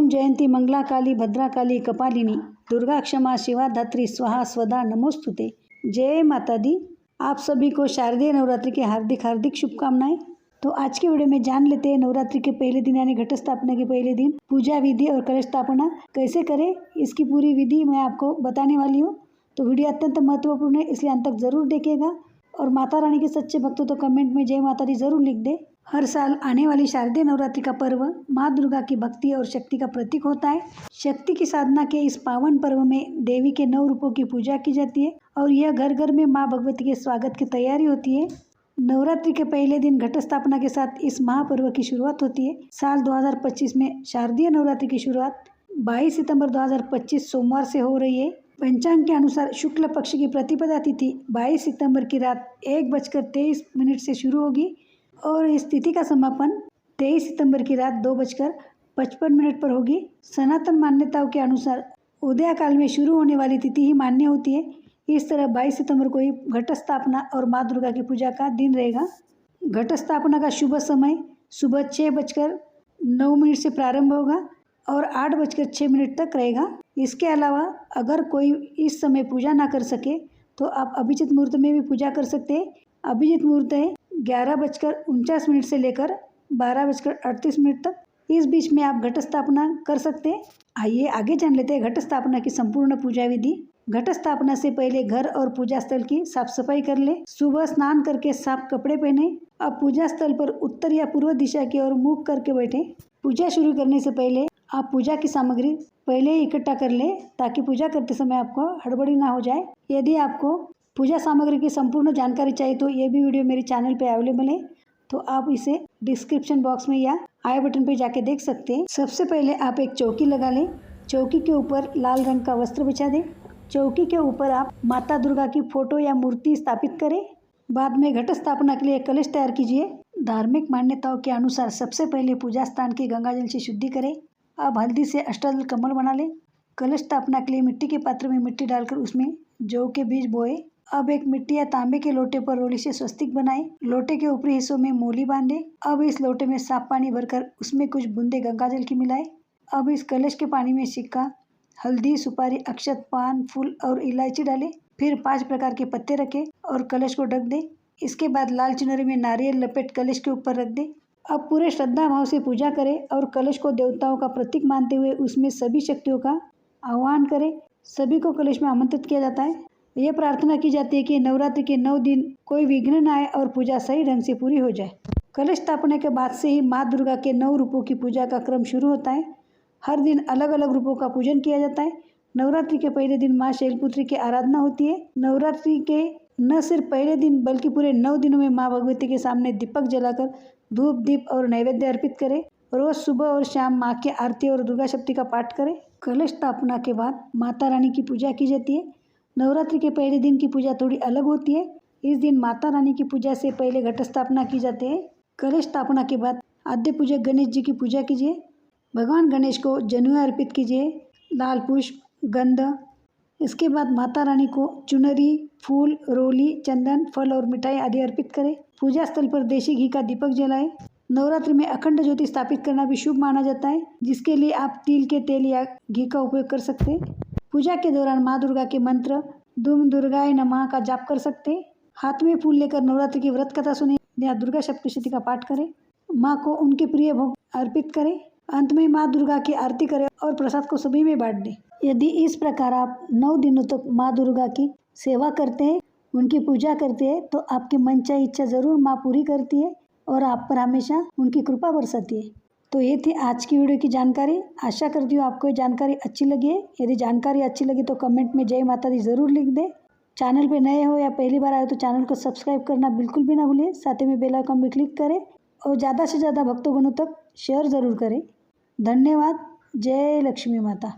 ओम जयंती मंगला काली भद्रा काली कपालिनी दुर्गा क्षमा शिवा धात्री स्वाहा स्वदा नमोस्तुते। जय माता दी। आप सभी को शारदीय नवरात्रि के हार्दिक हार्दिक शुभकामनाएं। तो आज के वीडियो में जान लेते हैं नवरात्रि के पहले दिन यानी घट स्थापना के पहले दिन पूजा विधि और कलश स्थापना कैसे करें, इसकी पूरी विधि मैं आपको बताने वाली हूँ। तो वीडियो अत्यंत महत्वपूर्ण है, इसलिए अंत तक जरूर देखिएगा। और माता रानी के सच्चे भक्तों तो कमेंट में जय माता दी जरूर लिख दे। हर साल आने वाली शारदीय नवरात्रि का पर्व माँ दुर्गा की भक्ति और शक्ति का प्रतीक होता है। शक्ति की साधना के इस पावन पर्व में देवी के 9 रूपों की पूजा की जाती है और यह घर घर में माँ भगवती के स्वागत की तैयारी होती है। नवरात्रि के पहले दिन घट स्थापना के साथ इस महापर्व की शुरुआत होती है। साल 2025 में शारदीय नवरात्रि की शुरुआत 22 सितंबर 2025 सोमवार से हो रही है। पंचांग के अनुसार शुक्ल पक्ष की प्रतिपदा तिथि 22 सितंबर की रात 1:23 से शुरू होगी और इस तिथि का समापन 23 सितंबर की रात 2:55 पर होगी। सनातन मान्यताओं के अनुसार उदय काल में शुरू होने वाली तिथि ही मान्य होती है। इस तरह 22 सितंबर को ही घट स्थापना और माँ दुर्गा की पूजा का दिन रहेगा। घट स्थापना का शुभ समय सुबह 6:09 से प्रारंभ होगा और 8:06 तक रहेगा। इसके अलावा अगर कोई इस समय पूजा ना कर सके तो आप अभिजित मुहूर्त में भी पूजा कर सकते हैं। अभिजित मुहूर्त है 11:49 से लेकर 12:38 तक। इस बीच में आप घट स्थापना कर सकते हैं। आइए आगे जान लेते हैं घट स्थापना की संपूर्ण पूजा विधि। घट स्थापना से पहले घर और पूजा स्थल की साफ सफाई कर ले। सुबह स्नान करके साफ कपड़े पहने। अब पूजा स्थल पर उत्तर या पूर्व दिशा की ओर मुख करके बैठे। पूजा शुरू करने से पहले आप पूजा की सामग्री पहले ही इकट्ठा कर ले ताकि पूजा करते समय आपको हड़बड़ी ना हो जाए। यदि आपको पूजा सामग्री की संपूर्ण जानकारी चाहिए तो ये भी वीडियो मेरे चैनल पे अवेलेबल है, तो आप इसे डिस्क्रिप्शन बॉक्स में या आई बटन पे जाके देख सकते हैं। सबसे पहले आप एक चौकी लगा लें। चौकी के ऊपर लाल रंग का वस्त्र बिछा दें। चौकी के ऊपर आप माता दुर्गा की फोटो या मूर्ति स्थापित करें। बाद में घट स्थापना के लिए कलश तैयार कीजिए। धार्मिक मान्यताओं के अनुसार सबसे पहले पूजा स्थान की गंगाजल से शुद्धि करें। अब हल्दी से अष्टदल कमल बना लें। कलश स्थापना के लिए मिट्टी के पात्र में मिट्टी डालकर उसमें जौ के बीज बोए। अब एक मिट्टी या तांबे के लोटे पर रोली से स्वस्तिक बनाए। लोटे के ऊपरी हिस्सों में मोली बांधे। अब इस लोटे में साफ पानी भरकर उसमें कुछ बूंदे गंगाजल की मिलाए। अब इस कलश के पानी में सिक्का, हल्दी, सुपारी, अक्षत, पान, फूल और इलायची डालें। फिर 5 प्रकार के पत्ते रखें और कलश को ढक दें। इसके बाद लाल चुनरी में नारियल लपेट कलश के ऊपर रख दें। अब पूरे श्रद्धा भाव से पूजा करें और कलश को देवताओं का प्रतीक मानते हुए उसमें सभी शक्तियों का आह्वान करें। सभी को कलश में आमंत्रित किया जाता है। यह प्रार्थना की जाती है कि नवरात्रि के 9 दिन कोई विघ्न न आए और पूजा सही ढंग से पूरी हो जाए। कलश स्थापना के बाद से ही माँ दुर्गा के 9 रूपों की पूजा का क्रम शुरू होता है। हर दिन अलग अलग रूपों का पूजन किया जाता है। नवरात्रि के पहले दिन माँ शैलपुत्री की आराधना होती है। नवरात्रि के न सिर्फ पहले दिन बल्कि पूरे 9 दिनों में माँ भगवती के सामने दीपक जलाकर धूप दीप और नैवेद्य अर्पित करें। रोज सुबह और शाम माँ की आरती और दुर्गा शक्ति का पाठ करें। कलश स्थापना के बाद माता रानी की पूजा की जाती है। नवरात्रि के पहले दिन की पूजा थोड़ी अलग होती है। इस दिन माता रानी की पूजा से पहले घट स्थापना की जाती है। कलश स्थापना के बाद आद्य पूजक गणेश जी की पूजा कीजिए। भगवान गणेश को जनेऊ अर्पित कीजिए, लाल पुष्प, गंध। इसके बाद माता रानी को चुनरी, फूल, रोली, चंदन, फल और मिठाई आदि अर्पित करें। पूजा स्थल पर देशी घी का दीपक जलाएं। नवरात्रि में अखंड ज्योति स्थापित करना भी शुभ माना जाता है, जिसके लिए आप तिल के तेल या घी का उपयोग कर सकते हैं। पूजा के दौरान माँ दुर्गा के मंत्र दुम दुर्गाय नमः का जाप कर सकते हैं। हाथ में फूल लेकर नवरात्रि की व्रत कथा सुने या दुर्गा सप्तशती का पाठ करें। माँ को उनके प्रिय भोग अर्पित करें। अंत में माँ दुर्गा की आरती करें और प्रसाद को सभी में बांट दें। यदि इस प्रकार आप 9 दिनों तक माँ दुर्गा की सेवा करते हैं, उनकी पूजा करते हैं, तो आपकी मनचाही इच्छा जरूर माँ पूरी करती है और आप पर हमेशा उनकी कृपा बरसाती है। तो ये थी आज की वीडियो की जानकारी। आशा करती हूँ आपको ये जानकारी अच्छी लगी है। यदि जानकारी अच्छी लगी तो कमेंट में जय माता दी ज़रूर लिख दें। चैनल पे नए हो या पहली बार आए तो चैनल को सब्सक्राइब करना बिल्कुल भी ना भूलें। साथ ही में बेल आइकन भी क्लिक करें और ज़्यादा से ज़्यादा भक्तगणों तक शेयर ज़रूर करें। धन्यवाद। जय लक्ष्मी माता।